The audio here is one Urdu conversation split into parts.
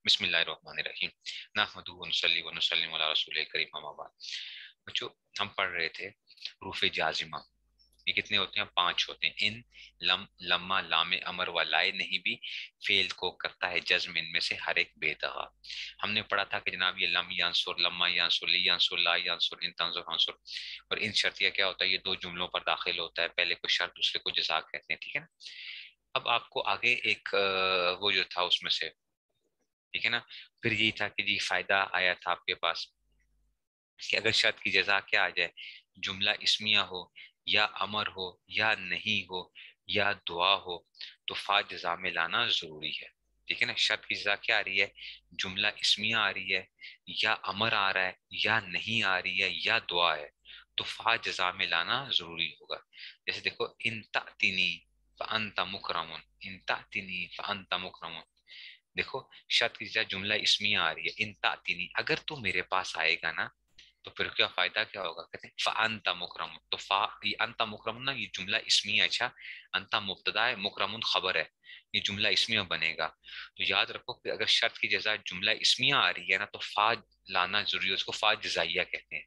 بسم اللہ الرحمن الرحیم نحمدہ ونصلی ونسلم علی رسول کریم اما بعد۔ بچوں ہم پڑھ رہے تھے حروف جازمہ، یہ کتنے ہوتے ہیں؟ 5 ہوتے ہیں۔ ان، لم، لما، لام امر و لائے نہیں بھی فعل کو کرتا ہے جزم، ان میں سے ہر ایک بے دغا۔ ہم نے پڑھا تھا کہ جناب یہ لم ینصر، لما ینصر، لی ینصر، لا ینصر، ان تنصر عنصر، اور ان شرطیہ کیا ہوتا ہے؟ یہ 2 جملوں پر داخل ہوتا ہے، پہلے کو شرط دوسرے کو جزا کہتے ہیں، ٹھیک ہے نا۔ اب آپ کو آگے ایک وہ جو تھا اس میں سے، ٹھیک ہے نا، پھر یہی تھا کہ جی فائدہ آیا تھا آپ کے پاس کہ اگر شرط کی جزا کیا آ جائے، جملہ اسمیہ ہو یا امر ہو یا نہیں ہو یا دعا ہو تو فا جزا میں لانا ضروری ہے، ٹھیک ہے نا۔ شرط کی جزا کیا آ رہی ہے؟ جملہ اسمیہ آ رہی ہے یا امر آ رہا ہے یا نہیں آ رہی ہے یا دعا ہے تو فا جزا میں لانا ضروری ہوگا۔ جیسے دیکھو، ان تأتینی فانت مکرم، ان تأتینی فانت مکرم، دیکھو شرط کی جگہ جملہ اسمیہ آ رہی ہے، ان تأتینی، اگر تو میرے پاس آئے گا نا تو پھر کیا فائدہ کیا ہوگا؟ کہتے ہیں فانت مکرم، تو فا یہ انت مکرم نا، یہ جملہ اسمیہ، اچھا انت مبتدا ہے، مکرم خبر ہے، یہ جملہ اسمیہ بنے گا۔ تو یاد رکھو کہ اگر شرط کی جزا جملہ اسمیہ آ رہی ہے نا تو فا لانا ضروری ہے، اس کو فا جزائیہ کہتے ہیں،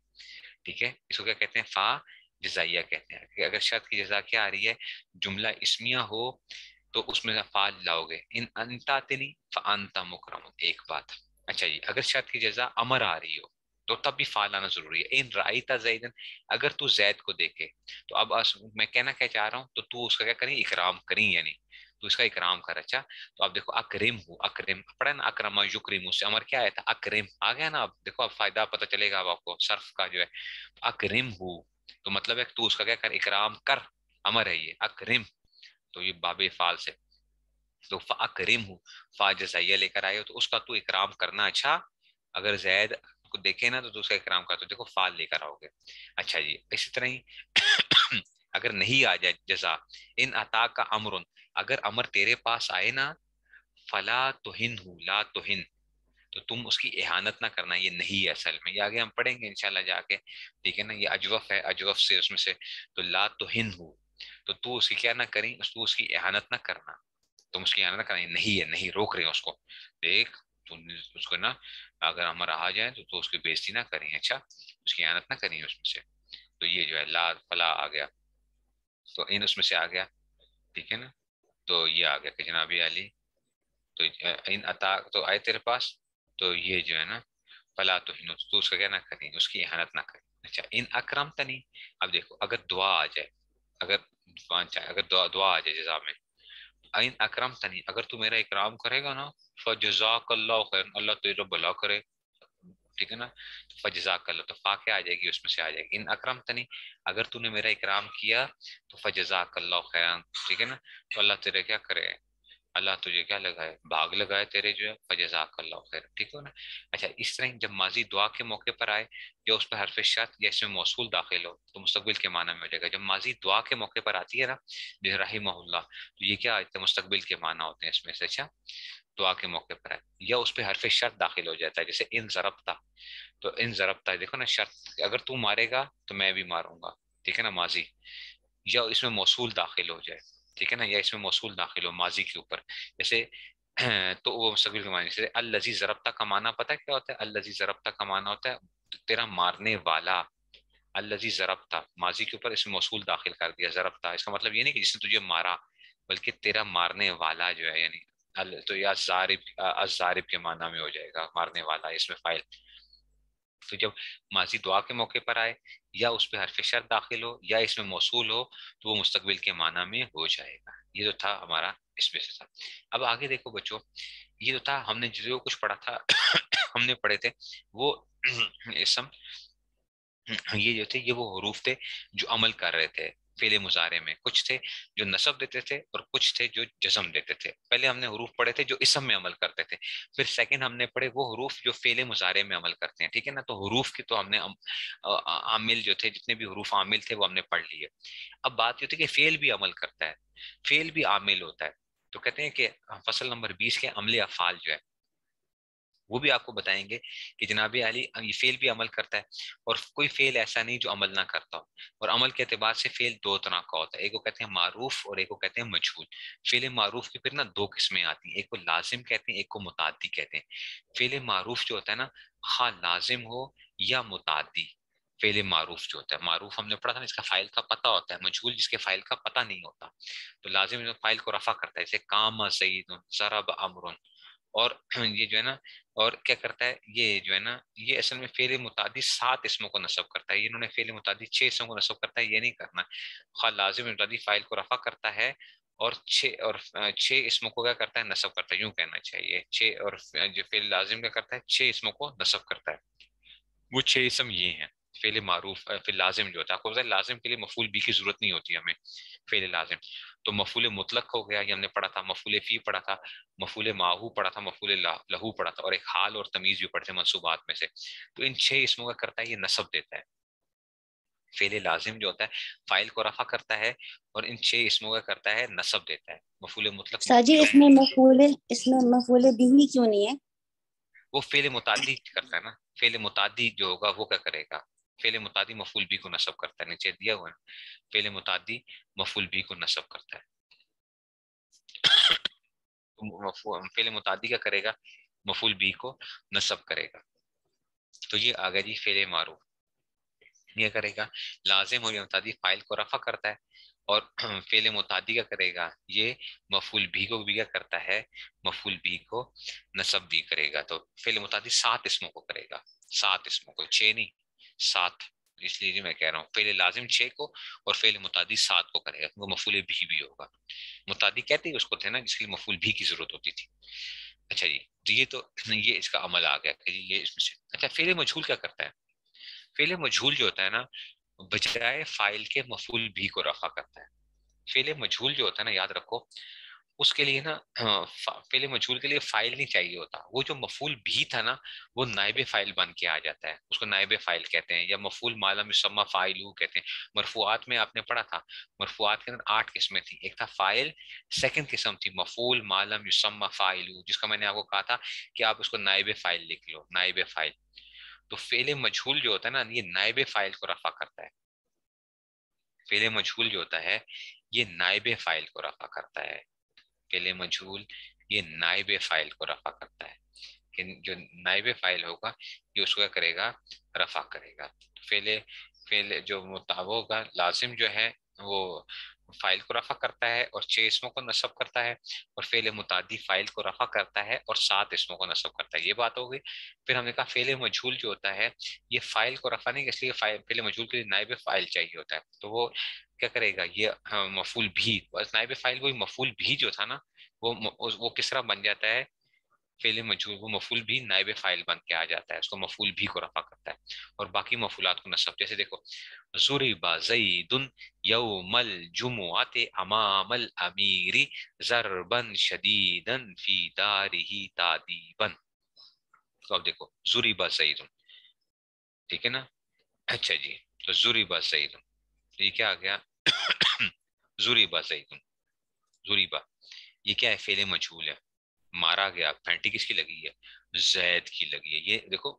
ٹھیک ہے، اس کو کیا کہتے ہیں؟ فا جزائیہ کہتے ہیں۔ کہ اگر شرط کی جزا کیا آ رہی ہے؟ جملہ اسمیہ ہو تو اس میں فعل لاؤ گے، ان انتاتنی فانتا مکرم، ایک بات۔ اچھا جی، اگر شرط کی جزا امر آ رہی ہو تو تب بھی فعل آنا ضروری ہے۔ ان رأیت زیدن، اگر تو زید کو دیکھے تو اب میں کہنا کیا چاہ رہا ہوں، تو تو اس کا کیا کریں؟ اکرام کریں، یعنی تو اس کا اکرام کر۔ اچھا تو اب دیکھو اکرم ہو، اکرم پڑھا نا، اکرم یکرم، اس سے امر کیا آیا تھا؟ اکرم آ گیا نا۔ اب دیکھو اب فائدہ پتہ چلے گا اب آپ کو صرف کا جو ہے، اکرم ہو تو مطلب ہے کہ تو اس کا کیا کر؟ اکرام کر، امر ہے یہ اکرم، تو یہ باب فعال سے، تو فاکرم ہوں، فا جزائیہ لے کر آئے ہو تو اس کا تو اکرام کرنا۔ اچھا اگر زید کو دیکھے نا تو اس کا اکرام کرتا، تو دیکھو فعل لے کر آؤ گے۔ اچھا جی، اسی طرح ہی اگر نہیں آ جائے جزا، ان عطا کا امر، اگر امر تیرے پاس آئے نا، فلا توہن ہو، لا توہن، تو تم اس کی اہانت نہ کرنا، یہ نہیں ہے اصل میں، یہ آگے ہم پڑھیں گے انشاءاللہ جا کے، ٹھیک ہے نا۔ یہ اجوف ہے، اجوف سے اس میں سے، تو لا توہن ہو، تو اس کی کیا نہ کریں، تو اس کی اہانت نہ کرنا، تم اس کی اہانت نہ کریں، نہیں ہے، نہیں روک رہے ہیں اس کو، دیکھ تم اس کو نا، اگر ہمارا آ جائے تو اس کی بےزتی نہ کریں، اچھا اس کی اہانت نہ کریں اس میں سے، تو یہ جو ہے لا فلا آ گیا، تو ان اس میں سے آ گیا، ٹھیک ہے نا۔ تو یہ آ گیا کہ جناب علی، تو ان عطا تو آئے تیرے پاس، تو یہ جو ہے نا فلا تو ہنو، تو اس کا کیا نہ کریں، اس کی اہانت نہ کریں۔ اچھا ان اکرم تنی، اب دیکھو اگر دعا آ جائے، اگر اگر دعا آ جائے جزا میں، این اکرم تنی، اگر تو میرا اکرام کرے گا نا، فجزاک اللہ خیر، اللہ تیرا بھلا کرے، ٹھیک ہے نا۔ فجزاک اللہ، تو فا کیا آ جائے گی؟ اس میں سے آ جائے گی ان اکرم تنی، اگر تو نے میرا اکرام کیا تو فجزاک اللہ خیر، ٹھیک ہے نا، تو اللہ تیرے کیا کرے، اللہ تجھے کیا لگائے؟ بھاگ لگائے تیرے جو ہے، فجزاک اللہ خیر، ٹھیک ہے نا۔ اچھا اس طرح جب ماضی دعا کے موقع پر آئے یا اس پہ حرف شرط یا اس میں موصول داخل ہو تو مستقبل کے معنی میں ہو جائے گا۔ جب ماضی دعا کے موقع پر آتی ہے نا، جیسے رحمہ اللہ، تو یہ کیا آتے ہیں؟ مستقبل کے معنی ہوتے ہیں اس میں سے، اچھا دعا کے موقع پر ہے، یا اس پہ حرف شرط داخل ہو جاتا ہے، جیسے ان ضربتا، تو ان ضربتا دیکھو نا شرط، اگر تو مارے گا تو میں بھی ماروں گا، ٹھیک ہے نا، ماضی، یا اس میں موصول داخل ہو جائے، ٹھیک ہے نا، یا اس میں موصول داخل ہو ماضی کے اوپر، جیسے تو وہ مستقبل کے معنی، جیسے الذی ضربتا کا معنی پتہ کیا ہوتا ہے؟ الذی ضربتا کا معنی ہوتا ہے تیرا مارنے والا، الذی ضربتا ماضی کے اوپر اس میں موصول داخل کر دیا ضربتا، اس کا مطلب یہ نہیں کہ جس نے تجھے مارا، بلکہ تیرا مارنے والا جو ہے، یعنی تو یا الضارب کے معنی میں ہو جائے گا، مارنے والا اس میں فائل۔ تو جب ماضی دعا کے موقع پر آئے یا اس پہ حرف شرط داخل ہو یا اس میں موصول ہو تو وہ مستقبل کے معنی میں ہو جائے گا۔ یہ جو تھا ہمارا اس میں سے تھا۔ اب آگے دیکھو بچوں، یہ جو تھا ہم نے جو کچھ پڑھا تھا ہم نے پڑھے تھے وہ اسم، یہ جو تھے یہ وہ حروف تھے جو عمل کر رہے تھے فعل مضارع میں، کچھ تھے جو نصب دیتے تھے اور کچھ تھے جو جزم دیتے تھے۔ پہلے ہم نے حروف پڑھے تھے جو اسم میں عمل کرتے تھے، پھر سیکنڈ ہم نے پڑھے وہ حروف جو فعل مضارع میں عمل کرتے ہیں، ٹھیک ہے نا۔ تو حروف کی تو ہم نے عامل جو تھے، جتنے بھی حروف عامل تھے وہ ہم نے پڑھ لیے۔ اب بات یہ ہوتی ہے کہ فعل بھی عمل کرتا ہے، فعل بھی عامل ہوتا ہے، تو کہتے ہیں کہ فصل نمبر 20 کے عمل افعال جو ہے وہ بھی آپ کو بتائیں گے کہ جناب علی یہ فعل بھی عمل کرتا ہے، اور کوئی فعل ایسا نہیں جو عمل نہ کرتا ہو. اور عمل کے اعتبار سے فعل دو طرح کا ہوتا ہے، ایک کو کہتے ہیں معروف اور ایک کو کہتے ہیں مجہول. فعل معروف کی پھر نا دو قسمیں آتی ہیں، ایک کو لازم کہتے ہیں، ایک کو متعدی کہتے ہیں. فعل معروف جو ہوتا ہے نا، خواہ لازم ہو یا متعدی. فعل معروف جو ہوتا ہے، معروف ہم نے پڑھا تھا نا، اس کا فاعل کا پتہ ہوتا ہے، مجہول جس کے فاعل کا پتہ نہیں ہوتا. تو لازم جو فاعل کو رفع کرتا ہے، جیسے قام زید ضرب عمرو. اور یہ جو ہے نا، اور کیا کرتا ہے یہ جو ہے نا، یہ اصل میں فعل متعدی 7 اسموں کو نصب کرتا ہے. انہوں نے فعل متعدی 6 اسموں کو نصب کرتا ہے، یہ نہیں کرنا. خواہ لازم متعدی فاعل کو رفع کرتا ہے، اور 6 اسموں کو کیا کرتا ہے، نصب کرتا ہے. یوں کہنا چاہیے 6، اور جو فعل لازم کیا کرتا ہے، 6 اسموں کو نصب کرتا ہے. وہ 6 اسم یہ ہیں. فعل معروف، فعل لازم جو ہوتا ہے، آپ کو پتا ہے لازم کے لیے مفعول بھی کی ضرورت نہیں ہوتی ہمیں. فعل لازم تو مفعول مطلق ہو گیا، یہ ہم نے پڑھا تھا. مفعول فی پڑھا تھا، مفعول ماہو پڑھا تھا، مفعول لہو پڑھا تھا، اور ایک حال اور تمیز بھی پڑھتے ہیں منصوبات میں سے. تو ان 6 اسموں کا کرتا ہے یہ نصب دیتا ہے. فعل لازم جو ہوتا ہے فاعل کو رفع کرتا ہے، اور ان 6 اسموں کا کرتا ہے نصب دیتا ہے. مفعول مطلق ساجی جو اس میں مفعول بھی کیوں نہیں ہے؟ وہ فعل متعدی کرتا ہے نا. فعل متعدی جو ہوگا وہ کیا کرے گا، فعل متعدی مفعول بھی کو نصب کرتا ہے. نیچے دیا ہوا ہے، فعل متعدی مفعول بھی کو نصب کرتا ہے. فعل متعدی کا کرے گا، مفعول بھی کو نصب کرے گا. تو یہ آ گیا جی فعل معروف. یہ کرے گا لازم اور متعدی فاعل کو رفع کرتا ہے، اور فعل متعدی کا کرے گا یہ مفعول بھی کو بھی کیا کرتا ہے، مفعول بھی کو نصب بھی کرے گا. تو فعل متعدی 7 اسموں کو کرے گا، 7 اسموں کو، 6 نہیں 7. اس لیے میں کہہ رہا ہوں فعل لازم 6 کو اور فعل متعدی 7 کو کرے گا، کیونکہ مفعول بھی ہوگا. متعدی کہتے ہی اس کو تھے نا جس کے لیے مفعول بھی کی ضرورت ہوتی تھی. اچھا جی، تو یہ تو یہ اس کا عمل آ گیا کہ یہ اس میں سے. اچھا فعل مجہول کیا کرتا ہے؟ فعل مجہول جو ہوتا ہے نا، بجائے فاعل کے مفعول بھی کو رفع کرتا ہے. فعل مجہول جو ہوتا ہے نا، یاد رکھو اس کے لیے نا، فعل مجہول کے لیے فاعل نہیں چاہیے ہوتا. وہ جو مفعول بھی تھا نا، وہ نائب فاعل بن کے آ جاتا ہے، اس کو نائب فاعل کہتے ہیں، یا مفعول ما لم یسمى فاعلہ کہتے ہیں. مرفوعات میں آپ نے پڑھا تھا، مرفوعات کے اندر 8 قسمیں تھیں. ایک تھا فاعل، سیکنڈ قسم تھی مفعول ما لم یسمى فاعلہ، جس کا میں نے آپ کو کہا تھا کہ آپ اس کو نائب فاعل لکھ لو، نائب فاعل. تو فعل مجہول جو ہوتا ہے نا، یہ نائب فاعل کو رفع کرتا ہے. فعل مجہول جو ہوتا ہے یہ نائب فاعل کو رفع کرتا ہے. فعل مجہول یہ نائب فاعل کو رفع کرتا ہے، کہ جو نائب فاعل ہوگا یہ اس کو کیا کرے گا، رفع کرے گا. فعل جو متابع ہوگا لازم جو ہے وہ فاعل کو رفع کرتا ہے اور 6 اسموں کو نصب کرتا ہے، اور فعل متعدی فاعل کو رفع کرتا ہے اور 7 اسموں کو نصب کرتا ہے. یہ بات ہو گئی. پھر ہم نے کہا فعل مجہول جو ہوتا ہے یہ فاعل کو رفع نہیں، اس لیے فعل مجہول کے لیے نائب فاعل چاہیے ہوتا ہے. تو وہ کیا کرے گا، یہ مفعول بھی، بس نائب فاعل وہی مفعول بھی جو تھا نا، وہ کس طرح بن جاتا ہے، فعل مجہول وہ مفعول بھی نائب فاعل بن کے آ جاتا ہے، اس کو مفعول بھی کو رفع کرتا ہے اور باقی مفعولات کو نصب. جیسے دیکھو ضرب زید یوم الجمعۃ امام الامیر ضربا شدیدا فی دارہ تادیبا. تو اب دیکھو ضرب زید، ٹھیک ہے نا. اچھا جی، تو ضرب زید، یہ کیا آ گیا، ضرب زید. ضرب یہ کیا ہے، فعل مجہول ہے. مارا گیا، پھینٹی کس کی لگی ہے، زید کی لگی ہے. یہ دیکھو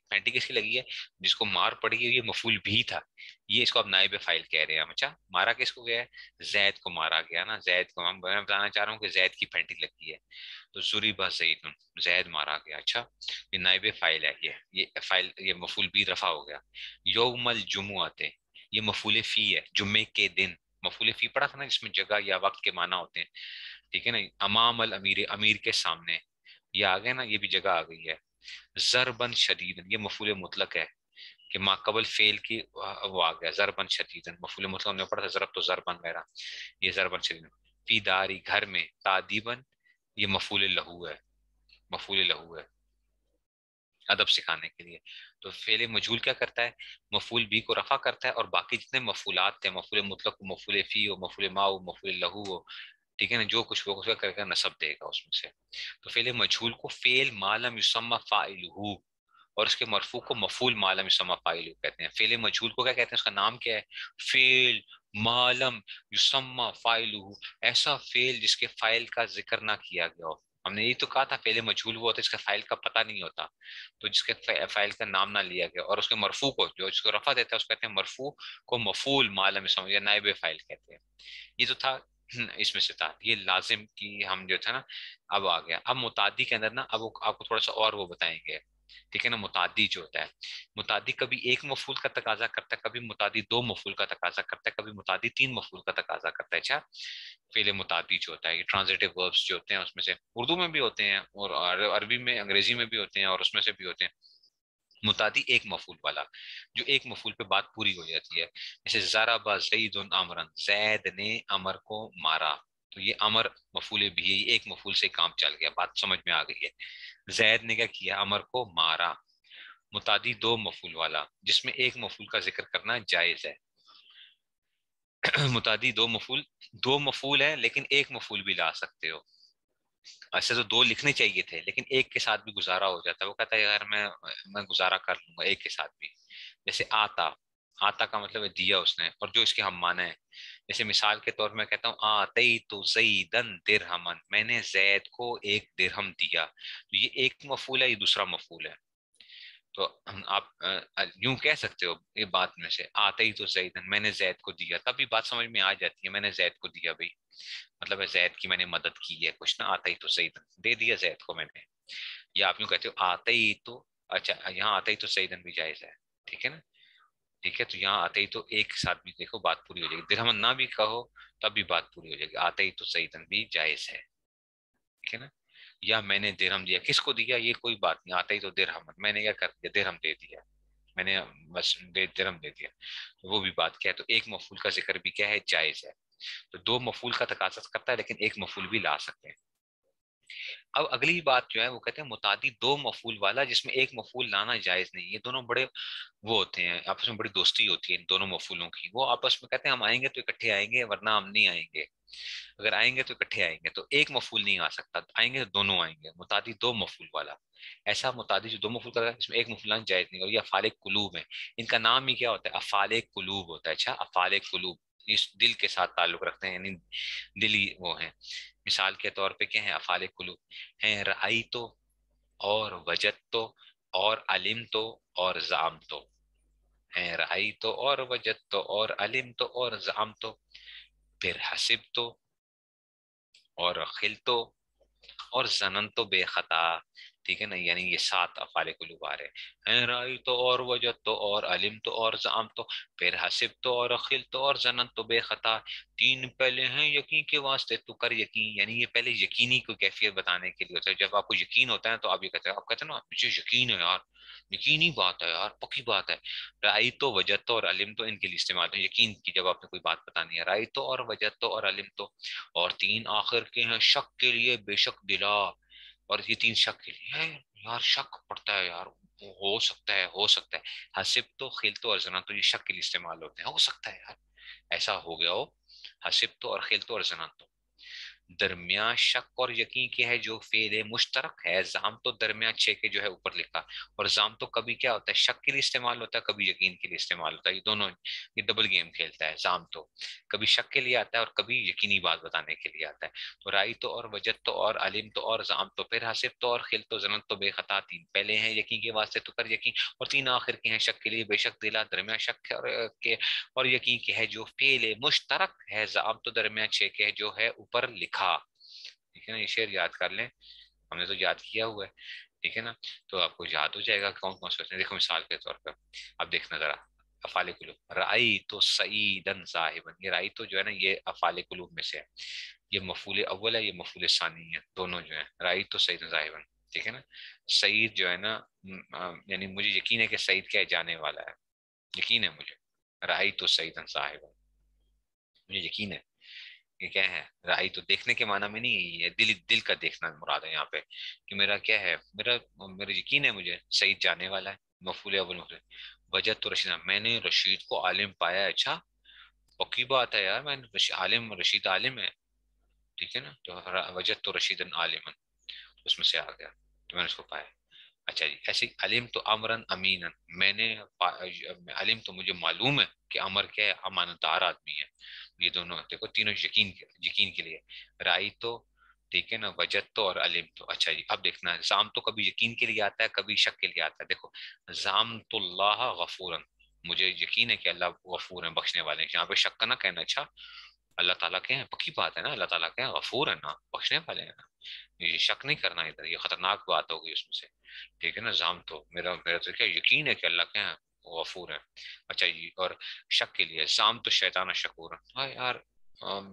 پھینٹی کس کی لگی ہے، جس کو مار پڑی ہے یہ مفعول بھی تھا، یہ اس کو اب نائب فاعل کہہ رہے ہیں. اچھا مارا کس کو گیا ہے، زید کو مارا گیا نا. زید کو میں بتانا چاہ رہا ہوں کہ زید کی پھینٹی لگی ہے. تو ضرب زید، زید مارا گیا. اچھا یہ نائب فاعل ہے، یہ فاعل، یہ مفعول بھی رفع ہو گیا. یوم الجمعۃ یہ مفعول فی ہے، جمعے کے دن. مفعول فی پڑھا تھا نا جس میں جگہ یا وقت کے معنی ہوتے ہیں، ٹھیک ہے نا. امام الامیر، امیر کے سامنے، یہ آ گیا نا، یہ بھی جگہ آ گئی ہے. ضربن شدید یہ مفعول مطلق ہے کہ ما قبل فعل کی وہ آ گیا. ضربن شدید مفعول مطلق نے پڑھا تھا، ضرب تو ضربن میرا، یہ ضربن شدید. فی داری گھر میں، تادیبن یہ مفعول لہو ہے، مفعول لہو ہے ادب سکھانے کے لیے. تو فعل مجہول کیا کرتا ہے، مفعول بھی کو رفع کرتا ہے، اور باقی جتنے مفعولات تھے، مفعول مطلق، مفعول فی ہو، مفعول ما ہو، مفعول لہو ہو، ٹھیک ہے نا، جو کچھ وہ کر کے نصب دے گا اس میں سے. تو فعل مجہول کو فعل ما لم یسمى فاعلہ، اور اس کے مرفوع کو مفعول ما لم یسمى فاعلہ کہتے ہیں. فعل مجہول کو کیا کہتے ہیں، اس کا نام کیا ہے، فعل ما لم یسمى فاعلہ، ایسا فعل جس کے فاعل کا ذکر نہ کیا گیا ہو. ہم نے یہی تو کہا تھا فعل مجہول وہ ہوتا ہے جس کا فاعل کا پتہ نہیں ہوتا، تو جس کے فاعل کا نام نہ لیا گیا، اور اس کے مرفوع کو جو اس کو رفع دیتا ہے اس کو کہتے ہیں مرفوع، کو مفعول معلوم اسم یا نائب فاعل کہتے ہیں. یہ تو تھا اس میں سے تھا یہ لازم کی ہم جو تھا نا. اب آ گیا اب متعدی کے اندر نا، اب آپ کو تھوڑا سا اور وہ بتائیں گے. ٹھیک ہے نا. متعدی جو ہوتا ہے، متعدی کبھی ایک مفعول کا تقاضا کرتا ہے، کبھی متعدی دو مفعول کا تقاضا کرتا ہے، کبھی متعدی تین مفعول کا تقاضا کرتا ہے. اچھا، فعل متعدی جو ہوتا ہے یہ ٹرانزیٹو وربس جو ہوتے ہیں اس میں سے اردو میں بھی ہوتے ہیں اور عربی میں انگریزی میں بھی ہوتے ہیں اور اس میں سے بھی ہوتے ہیں. متعدی ایک مفعول والا جو ایک مفعول پہ بات پوری ہو جاتی ہے، جیسے ضرب زید امرا، زید نے امر کو مارا. تو یہ امر مفعول بھی ہے، ایک مفعول سے کام چل گیا، بات سمجھ میں آ گئی ہے. زید نے کیا کیا؟ امر کو مارا. متعدی دو مفعول والا جس میں ایک مفعول کا ذکر کرنا جائز ہے. متعدی دو مفعول ہے لیکن ایک مفعول بھی لا سکتے ہو. ایسے تو دو لکھنے چاہیے تھے لیکن ایک کے ساتھ بھی گزارا ہو جاتا ہے. وہ کہتا ہے یار میں گزارا کر لوں گا ایک کے ساتھ بھی. جیسے آتا، آتا کا مطلب ہے دیا اس نے، اور جو اس کے ہم معنی ہے. جیسے مثال کے طور میں کہتا ہوں آتیت زیدن درہمن، میں نے زید کو ایک درہم دیا. تو یہ ایک مفعول ہے، یہ دوسرا مفعول ہے. تو آپ یوں کہہ سکتے ہو یہ بات میں سے آتے ہی تو زیدن، میں نے زید کو دیا، تب بھی بات سمجھ میں آ جاتی ہے. میں نے زید کو دیا بھائی، مطلب ہے زید کی میں نے مدد کی ہے کچھ نا. آتا ہی تو زیدن، دے دیا زید کو میں نے. یا آپ یوں کہتے ہو آتے ہی تو، اچھا یہاں آتا ہی تو زیدن بھی جائز ہے. ٹھیک ہے نا. ٹھیک ہے. تو یہاں آتے ہی تو ایک ساتھ بھی دیکھو بات پوری ہو جائے گی. درہمن نہ بھی کہو تب بھی بات پوری ہو جائے گی. آتے ہی تو زیدن بھی جائز ہے. ٹھیک ہے نا. یا میں نے درہم دیا، کس کو دیا یہ کوئی بات نہیں. آتا ہی تو درہم، میں نے کیا کر دیا؟ درہم دے دیا میں نے، بس درہم دے دیا. وہ بھی بات کیا ہے. تو ایک مفعول کا ذکر بھی کیا ہے؟ جائز ہے. تو دو مفعول کا تقاضا کرتا ہے لیکن ایک مفعول بھی لا سکتے ہیں. اب اگلی بات جو ہے وہ کہتے ہیں متعدی دو مفعول والا جس میں ایک مفعول لانا جائز نہیں. یہ دونوں بڑے وہ ہوتے ہیں آپس میں، بڑی دوستی ہوتی ہے ان دونوں مفعولوں کی. وہ آپس میں کہتے ہیں ہم آئیں گے تو اکٹھے آئیں گے ورنہ ہم نہیں آئیں گے. اگر آئیں گے تو اکٹھے آئیں گے. تو ایک مفعول نہیں آ سکتا، آئیں گے تو دونوں آئیں گے. متعدی دو مفعول والا ایسا متعدی جو دو مفعول کا اس میں ایک مفعول لانا جائز نہیں. اور یہ افعال قلوب ہیں. ان کا نام ہی کیا ہوتا ہے؟ افعال قلوب ہوتا ہے. اچھا، افعال قلوب اس دل کے ساتھ تعلق رکھتے ہیں، یعنی دلی وہ ہیں. مثال کے طور پہ کیا ہیں افعال قلوب؟ ہیں رأی تو، اور وجد تو، اور علم تو، اور زعم تو. ہیں رأی تو اور وجد تو اور علم تو اور زعم تو. پھر حسب تو اور خل تو اور زنن تو بے خطا. ٹھیک ہے نا. یعنی یہ 7 افعال قلوب آ رہے ہیں. رائی تو اور وجد تو اور علم تو اور زعم تو، پھر حسب تو اور خل تو اور زنن تو بے خطا. 3 پہلے ہیں یقین کے واسطے تو کر یقین. یعنی یہ پہلے یقینی کو کیفیت بتانے کے لیے ہوتا ہے. جب آپ کو یقین ہوتا ہے تو آپ یہ کہتے ہیں، آپ کہتے ہیں نا مجھے یقین ہے یار، یقینی بات ہے یار، پکی بات ہے. رائی تو وجد تو اور علم تو ان کے لیے استعمال ہے یقین کی، جب آپ نے کوئی بات بتانی ہے. رائی تو اور وجد تو اور علم تو. اور 3 آخر کے ہیں شک کے لیے بے شک دلا. اور یہ 3 شک کے لیے ہے یار، شک پڑتا ہے یار، ہو سکتا ہے ہو سکتا ہے. حسب تو خل تو اور زنا تو یہ شک کے لیے استعمال ہوتے ہیں. ہو سکتا ہے یار ایسا ہو گیا ہو. حسب تو اور خل تو اور زنا تو. درمیان شک اور یقین کے ہے جو فعل مشترک ہے. زام تو درمیان 6 کے جو ہے اوپر لکھا. اور زام تو کبھی کیا ہوتا ہے؟ شک کے لیے استعمال ہوتا ہے، کبھی یقین کے لیے استعمال ہوتا ہے. یہ دونوں یہ ڈبل گیم کھیلتا ہے. زام تو کبھی شک کے لیے آتا ہے اور کبھی یقینی بات بتانے کے لیے آتا ہے. تو رائی تو اور وجد تو اور علم تو اور زام تو، پھر حسب تو اور خل تو زنن تو بے خطا. 3 پہلے ہیں یقین کے واسطے تو کر یقین، اور 3 آخر کے ہیں شک کے لیے بے شک دلا. درمیان شک کے اور یقین کے ہے جو فعل مشترک ہے. زام تو درمیان 6 کے ہے جو ہے اوپر لکھا. ٹھیک ہے نا. یہ شعر یاد کر لیں، ہم نے تو یاد کیا ہوا ہے. ٹھیک ہے نا. تو آپ کو یاد ہو جائے گا کون کون سے. دیکھو مثال کے طور پر اب دیکھنا ذرا افعال قلوب. رائی تو سعیدن صاحبن. یہ رائی تو جو ہے نا یہ افعال قلوب میں سے ہے. یہ مفعول اول ہے، یہ مفعول ثانی ہے. دونوں جو ہے رائی تو سعیدن صاحبن. ٹھیک ہے نا. سعید جو ہے نا یعنی مجھے یقین ہے کہ سعید کیا جانے والا ہے، یقین ہے مجھے. رائی تو سعیدن صاحبن، مجھے یقین ہے. یہ کیا ہے؟ رائی تو دیکھنے کے معنی میں نہیں ہے، دل کا دیکھنا مراد ہے یہاں پہ. کہ میرا کیا ہے، میرا یقین ہے مجھے سعید جانے والا ہے. مفعول اول مفعول. وجد تو رشید، میں نے رشید کو عالم پایا. اچھا پکی بات ہے یار، میں عالم رشید عالم ہے. ٹھیک ہے نا. تو وجد تو رشید عالم اس میں سے آ گیا، تو میں نے اس کو پایا. اچھا جی. ایسے علم تو امرن امین، میں نے علم تو مجھے معلوم ہے کہ امر کیا ہے؟ امانت دار آدمی ہے. یہ دونوں دیکھو تینوں یقین کے لیے. رائی تو ٹھیک ہے نا، وجد تو اور علم تو. اچھا جی اب دیکھنا زام تو کبھی یقین کے لیے آتا ہے کبھی شک کے لیے آتا ہے. دیکھو زام تو اللہ غفورن، مجھے یقین ہے کہ اللہ غفور ہیں بخشنے والے ہیں. یہاں پہ شک کا نہ کہنا. اچھا اللہ تعالیٰ کے ہیں پکی بات ہے نا، اللہ تعالیٰ کے ہیں غفور ہیں نا بخشنے والے ہیں نا، یہ شک نہیں کرنا ادھر، یہ خطرناک بات ہوگی اس میں سے. ٹھیک ہے نا، زام تو میرا تو کیا یقین ہے کہ اللہ کے ہیں غفور ہیں. اچھا جی اور شک کے لیے زام تو شیطان شکور. ہاں یار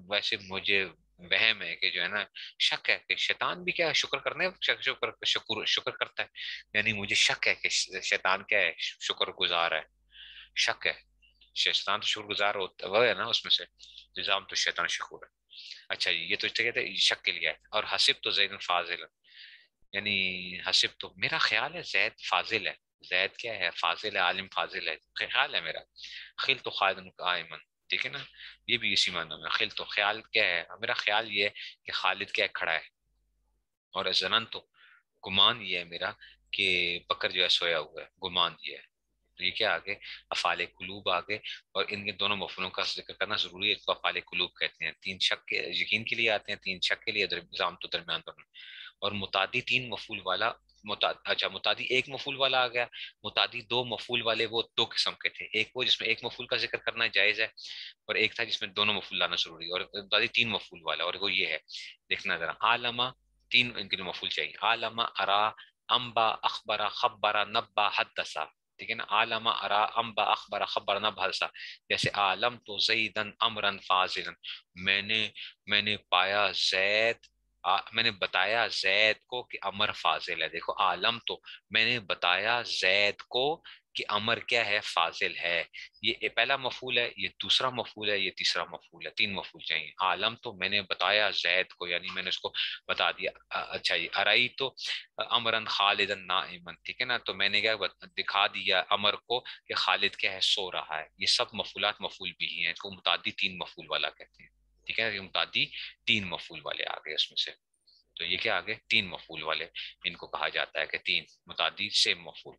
ویسے مجھے وہم ہے کہ جو ہے نا شک ہے کہ شیطان بھی کیا ہے شکر کرنے شکر کرتا ہے. یعنی مجھے شک ہے کہ شیطان کیا ہے شکر گزار ہے. شک ہے شیطان تو شکر گزار ہوتا وہ ہے نا اس میں سے، نظام تو شیطان شکور ہے. اچھا جی یہ تو کہتے ہیں شک کے لیے ہے. اور حسب تو زید فاضل، یعنی حسب تو میرا خیال ہے زید فاضل ہے. زید کیا ہے فاضل ہے، عالم فاضل ہے خیال ہے میرا. خل تو خالد قائمن، ٹھیک ہے نا، یہ بھی اسی معنی میں. خل تو خیال کیا ہے میرا خیال یہ ہے کہ خالد کیا ہے کھڑا ہے. اور زنن تو گمان یہ ہے میرا کہ بکر جو ہے سویا ہوا ہے، گمان یہ ہے. تو یہ کیا آگے افعال قلوب آگے، اور ان کے دونوں مفعولوں کا ذکر کرنا ضروری ہے. اس کو افعال قلوب کہتے ہیں. تین شک کے یقین کے لیے آتے ہیں، تین شک کے لیے نظام تو درمیان پر. اور متعدی تین مفعول والا اچھا متعدی ایک مفعول والا آ گیا. متعدی دو مفعول والے وہ دو قسم کے تھے، ایک وہ جس میں ایک مفعول کا ذکر کرنا جائز ہے، اور ایک تھا جس میں دونوں مفعول لانا ضروری ہے. اور متعدی تین مفعول والا اور وہ یہ ہے دیکھنا ذرا. عالمہ تین ان کے لیے مفعول چاہیے. عالمہ ارا امبا اخبارہ خبرہ نبا حدثا، ٹھیک ہے نا. عالمہ ارا امبا اخبارہ خبرہ نبا حدثا. جیسے عالم تو زیدن امرن فاضلا، میں نے پایا زید میں نے بتایا زید کو کہ امر فاضل ہے. دیکھو عالم تو میں نے بتایا زید کو کہ امر کیا ہے فاضل ہے. یہ پہلا مفعول ہے، یہ دوسرا مفعول ہے، یہ تیسرا مفعول ہے. تین مفعول چاہیے. عالم تو میں نے بتایا زید کو، یعنی میں نے اس کو بتا دیا. اچھا جی ارائی تو امرن خالدن نائمن، ٹھیک ہے نا، تو میں نے کیا دکھا دیا امر کو کہ خالد کیا ہے سو رہا ہے. یہ سب مفعولات مفعول بھی ہیں، اس کو متعدی تین مفعول والا کہتے ہیں. ٹھیک ہے نا، یہ متعدی تین مفعول والے آ گئے اس میں سے. تو یہ کیا آگے تین مفعول والے ان کو کہا جاتا ہے کہ تین متعدی سیم مفعول.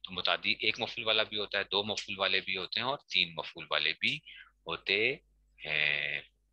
تو متعدی ایک مفعول والا بھی ہوتا ہے، دو مفعول والے بھی ہوتے ہیں، اور تین مفعول والے بھی ہوتے ہیں.